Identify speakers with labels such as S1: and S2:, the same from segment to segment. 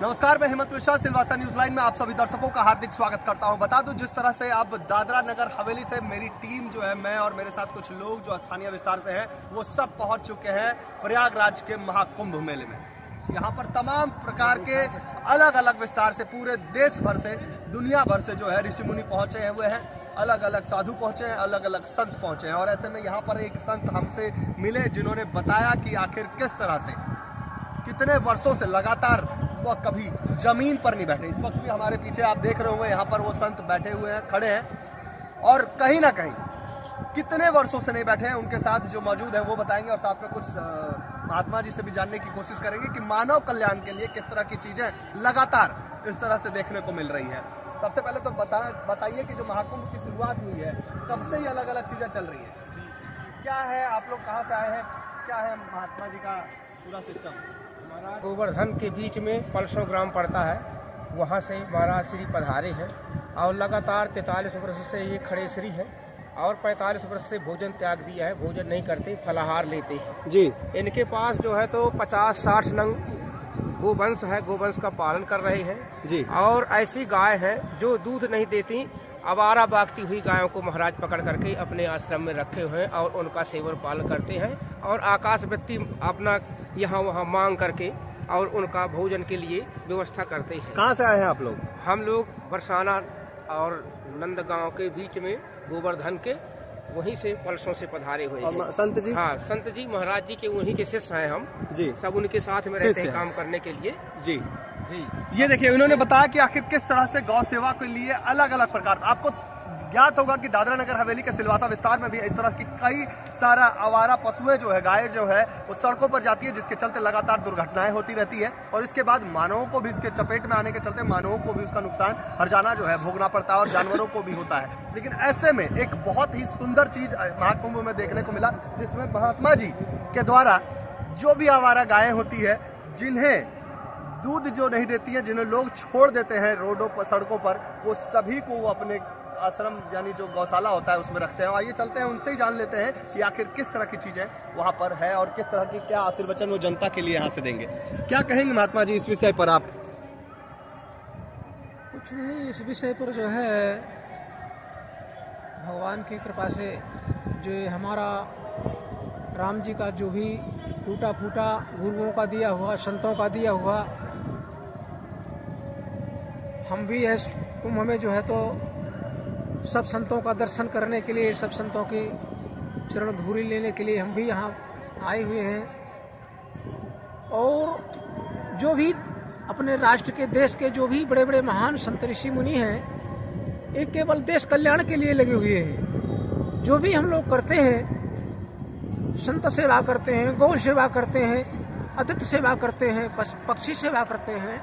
S1: नमस्कार, मैं Hemant Mishra Silvassa news line में आप सभी दर्शकों का हार्दिक स्वागत करता हूं। बता दूं, जिस तरह से अब दादरा नगर हवेली से मेरी टीम जो है, मैं और मेरे साथ कुछ लोग जो स्थानीय विस्तार से हैं, वो सब पहुंच चुके हैं प्रयागराज के महाकुंभ मेले में। यहाँ पर तमाम प्रकार के अलग अलग विस्तार से पूरे देश भर से, दुनिया भर से जो है ऋषि मुनि पहुंचे हुए हैं, अलग अलग साधु पहुंचे हैं, अलग अलग संत पहुंचे हैं। और ऐसे में यहाँ पर एक संत हमसे मिले जिन्होंने बताया कि आखिर किस तरह से कितने वर्षों से लगातार वह कभी जमीन पर नहीं बैठे। इस वक्त भी हमारे पीछे आप देख रहे होंगे, यहाँ पर वो संत बैठे हुए हैं, खड़े हैं, और कहीं ना कहीं कितने वर्षों से नहीं बैठे हैं। उनके साथ जो मौजूद है वो बताएंगे और साथ में कुछ महात्मा जी से भी जानने की कोशिश करेंगे कि मानव कल्याण के लिए किस तरह की चीजें लगातार इस तरह से देखने को मिल रही है। सबसे पहले तो बताइए कि जो महाकुंभ की शुरुआत हुई है, कब से ही अलग अलग चीजें चल रही है, क्या है, आप लोग कहाँ से आए हैं, क्या है महात्मा जी का पूरा सिस्टम?
S2: गोवर्धन के बीच में पलसो ग्राम पड़ता है, वहाँ से महाराज श्री पधारे हैं और लगातार 43 वर्ष से ये खड़े श्री हैं और 45 वर्ष से भोजन त्याग दिया है। भोजन नहीं करते, फलाहार लेते हैं
S1: जी।
S2: इनके पास जो है तो 50-60 नंग गोवंश है, गोवंश का पालन कर रहे हैं
S1: जी।
S2: और ऐसी गाय है जो दूध नहीं देती, आवारा भागती हुई गायों को महाराज पकड़ करके अपने आश्रम में रखे हुए हैं और उनका सेवन पालन करते हैं और आकाश वृत्ति अपना यहाँ वहाँ मांग करके और उनका भोजन के लिए व्यवस्था करते हैं।
S1: कहाँ से आए हैं आप लोग?
S2: हम लोग बरसाना और नंदगांव के बीच में गोवर्धन के वहीं से पलसों से पधारे हुए हैं।
S1: संत जी?
S2: हाँ, संत जी महाराज जी के वहीं के शिष्य हैं हम जी। सब उनके साथ में रहते हैं काम करने के लिए
S1: जी जी। ये देखिए, उन्होंने बताया कि आखिर किस तरह से गौ सेवा के लिए अलग अलग प्रकार, आपको ज्ञात होगा कि दादरा नगर हवेली के सिलवासा विस्तार में भी इस तरह की कई सारा आवारा पशुएं जो है, गाय जो है, वो सड़कों पर जाती है, जिसके चलते लगातार दुर्घटनाएं होती रहती है और इसके बाद मानवों को भी इसके चपेट में आने के चलते मानवों को भी उसका नुकसान हर्जाना जो है भोगना पड़ता है और जानवरों को भी होता है। लेकिन ऐसे में एक बहुत ही सुंदर चीज महाकुंभ में देखने को मिला, जिसमें महात्मा जी के द्वारा जो भी आवारा गायें होती है, जिन्हें दूध जो नहीं देती है, जिन्हें लोग छोड़ देते हैं रोडों पर, सड़कों पर, वो सभी को वो अपने आश्रम यानी जो गौशाला होता है उसमें रखते हैं। आइए चलते हैं, उनसे ही जान लेते हैं कि आखिर किस तरह की चीजें वहाँ पर है और किस तरह की क्या आशीर्वचन वो जनता के लिए यहाँ से देंगे। क्या कहेंगे महात्मा जी इस विषय पर आप?
S3: कुछ नहीं, इस विषय पर जो है भगवान की कृपा से जो हमारा राम जी का जो भी टूटा फूटा गुरुओं का दिया हुआ, संतों का दिया हुआ, हम भी है कुंभ में जो है तो सब संतों का दर्शन करने के लिए, सब संतों की चरण धूली लेने के लिए हम भी यहाँ आए हुए हैं। और जो भी अपने राष्ट्र के, देश के जो भी बड़े बड़े महान संत ऋषि मुनि हैं, ये केवल देश कल्याण के लिए लगे हुए हैं। जो भी हम लोग करते हैं, संत सेवा करते हैं, गौ सेवा करते हैं, अतिथि सेवा करते हैं, पक्षी सेवा करते हैं,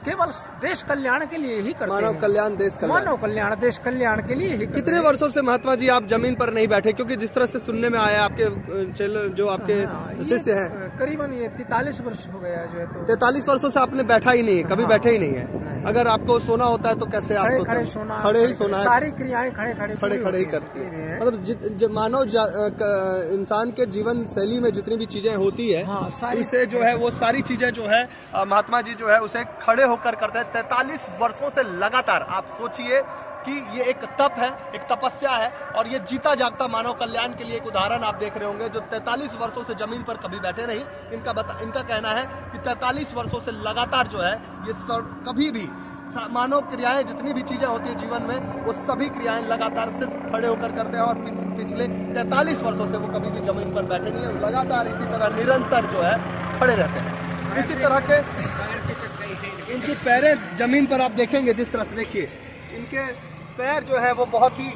S3: केवल देश कल्याण के लिए ही करते हैं।
S1: मानव कल्याण, देश कल्याण,
S3: मानव कल्याण, देश कल्याण के लिए ही।
S1: कितने वर्षों से महात्मा जी आप जमीन पर नहीं बैठे? क्योंकि जिस तरह से सुनने में आया आपके जो आपके शिष्य हैं,
S3: करीबन ये 43 वर्ष हो गया जो है तो
S1: 43 वर्षों से आपने बैठा ही नहीं है, कभी बैठे ही नहीं है। अगर आपको सोना होता है तो कैसे आप
S3: खड़े सोना,
S1: खड़े ही सोना है,
S3: सारी क्रियाएं खड़े
S1: खड़े ही करती है। मतलब मानव इंसान के जीवन शैली में जितनी भी चीजें होती है, इसे जो है वो सारी चीजें जो है महात्मा जी जो है उसे खड़े होकर करते हैं 43 वर्षों से लगातार। आप सोचिए कि ये एक तप है, एक तपस्या है और ये जीता जागता मानव कल्याण के लिए एक उदाहरण आप देख रहे होंगे, जो 43 वर्षों से जमीन पर कभी बैठे नहीं। इनका कहना है कि 43 वर्षों से लगातार जो है ये कभी भी मानव क्रियाएं जितनी भी चीजें होती है जीवन में, वो सभी क्रियाएं लगातार सिर्फ खड़े होकर करते हैं और पिछले 43 वर्षों से वो कभी भी जमीन पर बैठे नहीं है, लगातार इसी तरह निरंतर जो है खड़े रहते हैं। इसी तरह के इनकी पैरें जमीन पर आप देखेंगे जिस तरह से, देखिए इनके पैर जो है वो बहुत ही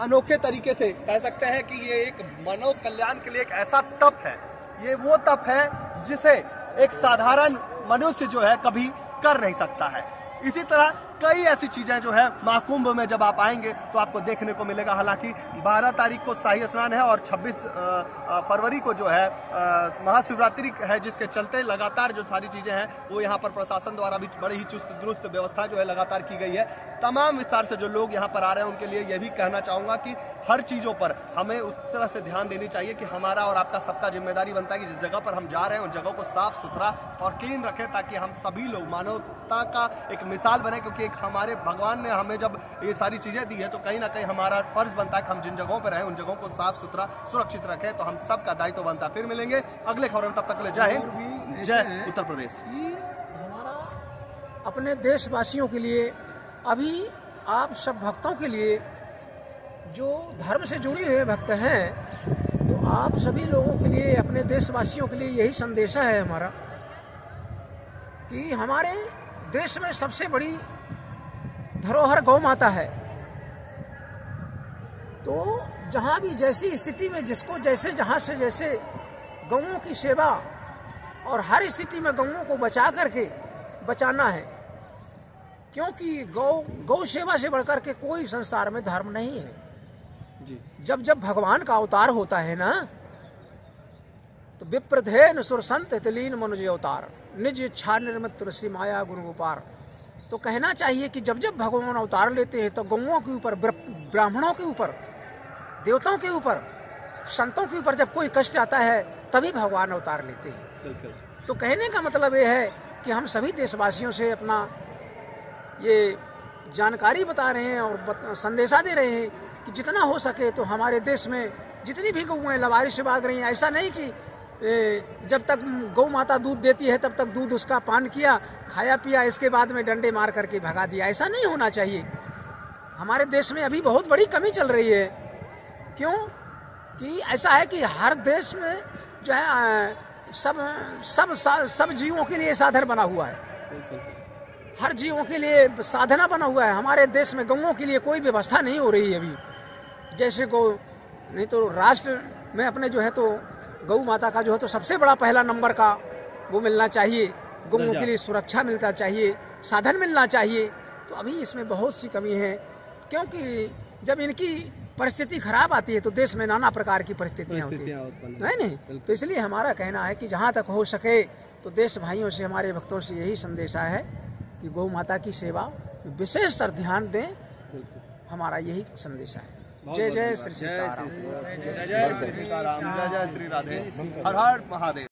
S1: अनोखे तरीके से कह सकते हैं कि ये एक मानव कल्याण के लिए एक ऐसा तप है। ये वो तप है जिसे एक साधारण मनुष्य जो है कभी कर नहीं सकता है। इसी तरह कई ऐसी चीजें जो है महाकुंभ में जब आप आएंगे तो आपको देखने को मिलेगा। हालांकि 12 तारीख को शाही स्नान है और 26 फरवरी को जो है महाशिवरात्रि है, जिसके चलते लगातार जो सारी चीजें हैं वो यहाँ पर प्रशासन द्वारा भी बड़ी ही चुस्त दुरुस्त व्यवस्था जो है लगातार की गई है। तमाम विस्तार से जो लोग यहाँ पर आ रहे हैं उनके लिए यह भी कहना चाहूंगा कि हर चीजों पर हमें उस तरह से ध्यान देनी चाहिए कि हमारा और आपका सबका जिम्मेदारी बनता है कि जिस जगह पर हम जा रहे हैं उन जगहों को साफ सुथरा और क्लीन रखें, ताकि हम सभी लोग मानवता का एक मिसाल बने। क्योंकि एक हमारे भगवान ने हमें जब ये सारी चीजें दी है तो कहीं ना कहीं हमारा फर्ज बनता है कि हम जिन जगहों पर रहें उन जगहों को साफ सुथरा सुरक्षित रखें। तो हम सबका दायित्व बनता है। फिर मिलेंगे अगले खबर में, तब तक के लिए जय हिंद, जय उत्तर प्रदेश।
S3: हमारा अपने देशवासियों के लिए, अभी आप सब भक्तों के लिए जो धर्म से जुड़े हुए भक्त हैं, तो आप सभी लोगों के लिए, अपने देशवासियों के लिए यही संदेशा है हमारा कि हमारे देश में सबसे बड़ी धरोहर गौ माता है। तो जहाँ भी जैसी स्थिति में जिसको जैसे जहाँ से जैसे गौओं की सेवा और हर स्थिति में गौओं को बचा करके बचाना है, क्योंकि गौ सेवा से बढ़कर के कोई संसार में धर्म नहीं है
S1: जी।
S3: जब जब भगवान का अवतार होता है ना, तो विप्रधेन सुर संत तलीन मनुज अवतार निज इच्छा निर्मित तुलसी माया गुरु गोपार। तो कहना चाहिए कि जब जब भगवान अवतार लेते हैं तो गौओं के ऊपर, ब्राह्मणों के ऊपर, देवताओं के ऊपर, संतों के ऊपर जब कोई कष्ट आता है तभी भगवान अवतार लेते हैं। तो कहने का मतलब ये है कि हम सभी देशवासियों से अपना ये जानकारी बता रहे हैं और संदेशा दे रहे हैं कि जितना हो सके तो हमारे देश में जितनी भी गौएं लवारिश भाग रही हैं, ऐसा नहीं कि जब तक गौ माता दूध देती है तब तक दूध उसका पान किया, खाया पिया, इसके बाद में डंडे मार करके भगा दिया, ऐसा नहीं होना चाहिए। हमारे देश में अभी बहुत बड़ी कमी चल रही है। क्यों कि ऐसा है कि हर देश में जो है सब जीवों के लिए साधन बना हुआ है, हर जीवों के लिए साधना बना हुआ है। हमारे देश में गौओं के लिए कोई व्यवस्था नहीं हो रही है अभी। जैसे गौ नहीं तो राष्ट्र में अपने जो है तो गौ माता का जो है तो सबसे बड़ा पहला नंबर का वो मिलना चाहिए, गौओं के लिए सुरक्षा मिलना चाहिए, साधन मिलना चाहिए। तो अभी इसमें बहुत सी कमी है, क्योंकि जब इनकी परिस्थिति खराब आती है तो देश में नाना प्रकार की परिस्थितियाँ होती है नहीं। तो इसलिए हमारा कहना है कि जहाँ तक हो सके तो देश भाइयों से, हमारे भक्तों से यही संदेशा है कि गौ माता की सेवा विशेषतर ध्यान दें। हमारा यही संदेशा है। जय जय श्री सीताराम,
S1: जय जय श्री सीताराम, जय जय श्री राधे, हर हर महादेव।